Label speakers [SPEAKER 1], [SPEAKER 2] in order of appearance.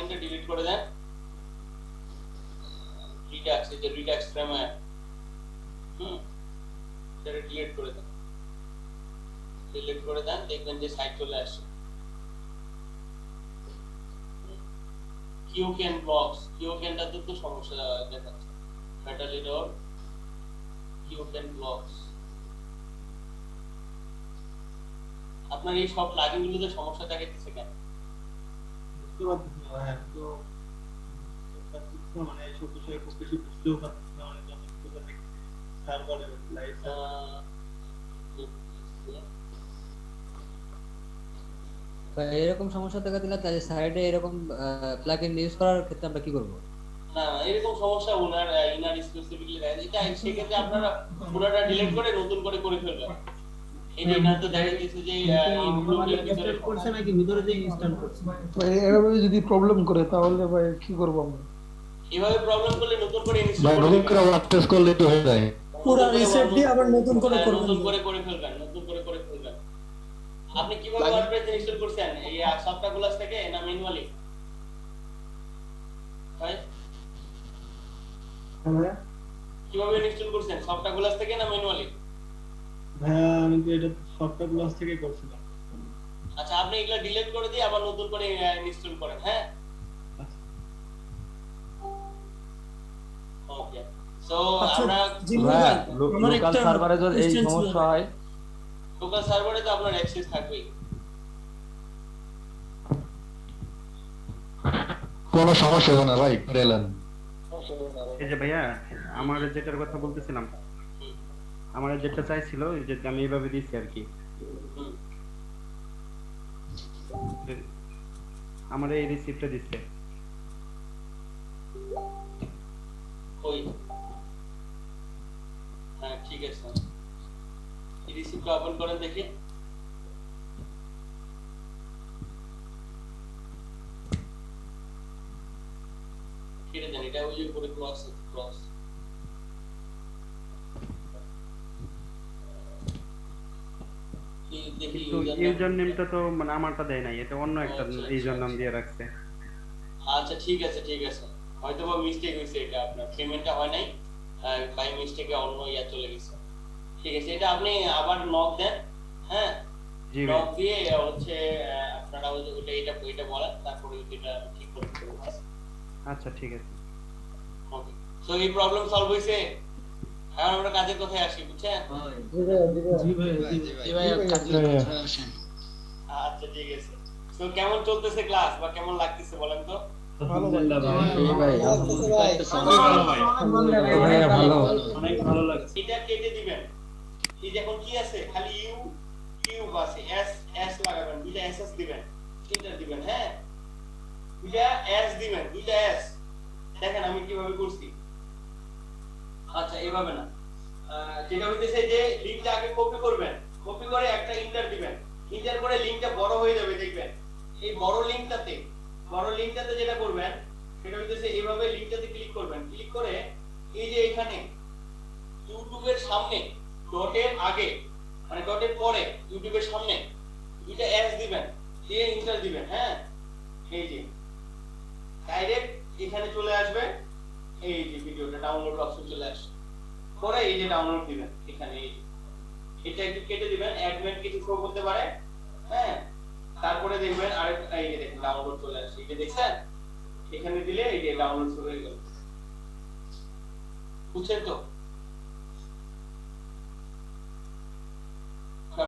[SPEAKER 1] প্লাগইনটা delete করে দেন। Redux, এই যে রিডাক্স ফ্রেমওয়্যার, এটা ডিলিট করে দেন। ডিলিট করে দেন, দেখবেন যে সাইট চলে আসছে। কিউকেন ব্লকস, কিউকেনটাতে তো সমস্যা দেখাচ্ছে। মেটালিডর কিউকেন ব্লকস, আপনার এই সব প্লাগইনগুলোতে সমস্যা দেখাচ্ছে কেন?
[SPEAKER 2] বুঝতে পারতেছি না ভাই, আমি তো মানে সব বিষয়ে খুব বেশি বুঝতেও পারতেছি না, অনেক অনেক কথা দেখতেছি সার্ভারে লাইভ
[SPEAKER 3] এরকম সমস্যা দেখা দিলে তাহলে সাইডে এরকম প্লাগইন ইউজ করার ক্ষেত্রে আমরা কি করব?
[SPEAKER 1] না এরকম সমস্যা ওনার ইনার স্পেসিফিকলি দেখা যায়, এটা সেক্ষেত্রে আপনারা পুরোটা ডিলিট করে নতুন করে ফেলবেন। এই যে ইনার তো দেখা গেছে যে ইনক্লুডের ভিতরে
[SPEAKER 2] করছে নাকি ভিতরে যে ইনস্টল করছে।
[SPEAKER 4] ভাই এভাবে যদি প্রবলেম করে তাহলে ভাই কি করব আমরা?
[SPEAKER 1] এভাবে প্রবলেম করলে নতুন করে ইনস্টল
[SPEAKER 5] ভাই নতুন করে ওয়ার্ডপ্রেস করলে তো হয়ে যায়।
[SPEAKER 6] পুরো রিসেট দিয়ে আবার নতুন করে করবেন।
[SPEAKER 1] নতুন করে ফেলবেন, নতুন করে ফেলবেন। আপনি কিভাবে ওয়ার্ডপ্রেস ইনস্টল করছেন? এই সফটওয়্যার গুলাস থেকে না ম্যানুয়ালি? ভাই
[SPEAKER 2] হ্যাঁ
[SPEAKER 1] কিভাবে ইনস্টল করছেন? সফটওয়্যার গুলাস থেকে না ম্যানুয়ালি?
[SPEAKER 2] ভাইয়া আমি তো এটা সফটওয়্যার ক্লাস থেকে করছিলাম।
[SPEAKER 1] আচ্ছা, আপনি এগুলা ডিলিট করে দিয়ে আবার নতুন করে ইনস্টল করেন, হ্যাঁ? ওকে, সো আমরা
[SPEAKER 3] লোকাল সার্ভারে যদি এই সমস্যা হয়,
[SPEAKER 1] লোকাল সার্ভারে তো আপনার অ্যাক্সেস থাকবেই,
[SPEAKER 5] কোনো সমস্যা হবে না ভাই, করে এলেন।
[SPEAKER 7] এই যে ভাইয়া আমার যেটার কথা বলতেছিলাম, আমার যেটা চাইছিল যে আমি এইভাবে দিচ্ছি আর কি, আমার এই রিসিপ্টটা দিচ্ছে।
[SPEAKER 1] ওই হ্যাঁ ঠিক আছে, এই রিসিপ্টটা ওপেন করেন দেখি। কেটে দেন, এটা ওই যে উপরে ক্রস দেখি।
[SPEAKER 7] ইউজার নেমটা তো মানে আমারটা দেয় নাই, এটা অন্য একটা ইউজার নাম দিয়ে রাখছে।
[SPEAKER 1] আচ্ছা ঠিক আছে, হয়তো বা মিস্টেক হয়েছে, এটা আপনার পেমেন্টটা হয় নাই, বাই মিস্টেকে অন্য ইয়া চলে গেছে। ঠিক আছে, এটা আপনি আবার নক দেন, হ্যাঁ নক দিয়ে হচ্ছে আপনারা ওইটা এটা বলেন, তারপরে এটা ঠিক করে দেব।
[SPEAKER 7] আচ্ছা ঠিক আছে,
[SPEAKER 1] ওকে, সো এই প্রবলেম সলভ হইছে। এখন আমরা কাজের কথায় আসি, বুঝছেন? আচ্ছা ঠিক আছে, তো কেমন চলতেছে ক্লাস বা কেমন লাগতেছে বলেন তো?
[SPEAKER 4] ভালো ভাই,
[SPEAKER 2] অনেক ভালো লাগছে।
[SPEAKER 1] এটা কেটে দিবেন, এই যে এখন কি আছে, খালি ইউ কিউব আছে, এস এস লাগাবেন, দুইটা এস এস দিবেন, এন্টার দিবেন, হ্যাঁ দুইটা এস দিবেন, দুইটা এস। দেখেন আমি কিভাবে করছি। আচ্ছা এইভাবে না, যেটা হইতেছে যে লিংকটা আগে কপি করবেন, কপি করে একটা এন্টার দিবেন, এন্টার করে লিংকটা বড় হয়ে যাবে, দেখবেন এই বড় লিংকটাতে যেটা করবেন সেটা হইতেছে এইভাবে লিংকটাতে ক্লিক করবেন, ক্লিক করে এই যে এখানে ইউটিউবের সামনে ডটের আগে মানে ডটের পরে ইউটিউবের সামনে দুইটা এস দিবেন, দিয়ে এন্টার দিবেন, হ্যাঁ এই যে ডাইরেক্ট এখানে চলে আসবে, এই যে ভিডিওটা ডাউনলোড অপশন চলে আসবে, পরে এই যে ডাউনলোড দিবেন এখানে, এটা একটু কেটে দিবেন, অ্যাডমিন কিছু শো করতে পারে, হ্যাঁ তারপরে দেখবেন আরেক এই যে দেখেন ডাউনলোড চলে আসছে, এটা দেখছেন এখানে দিলে এই যে ডাউনলোড শুরু হয়ে গেল, বুঝছেন তো?